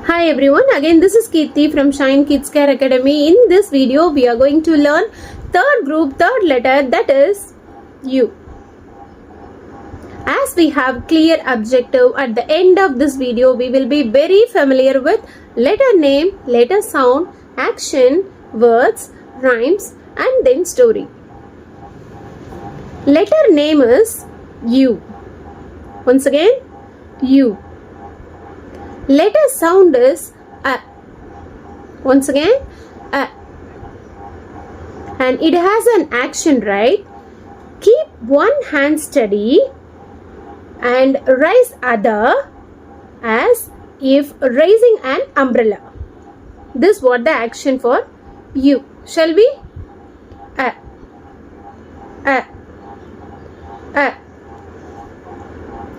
Hi everyone, again this is Kirti from Shine Kids Care Academy. In this video, we are going to learn third group, third letter, that is U. As we have clear objective at the end of this video, we will be very familiar with letter name, letter sound, action, words, rhymes and then story. Letter name is U. Once again, U. Letter sound is A. Once again, A. And it has an action, right? Keep one hand steady and raise other as if raising an umbrella. This what the action for U. Shall we? A. A. A.